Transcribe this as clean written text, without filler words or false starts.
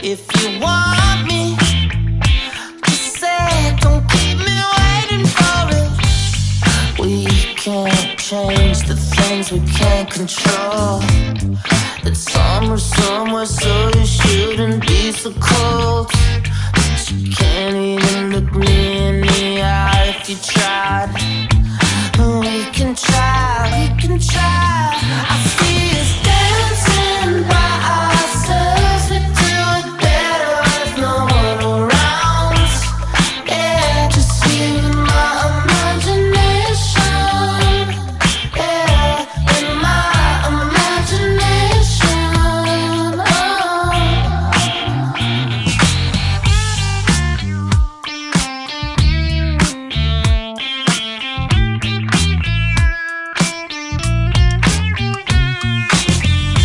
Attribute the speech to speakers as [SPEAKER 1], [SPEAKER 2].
[SPEAKER 1] If you want me, just say it, don't keep me waiting for it. We can't change the things we can't control. It's summer somewhere, so you shouldn't be so cold. But you can't even look me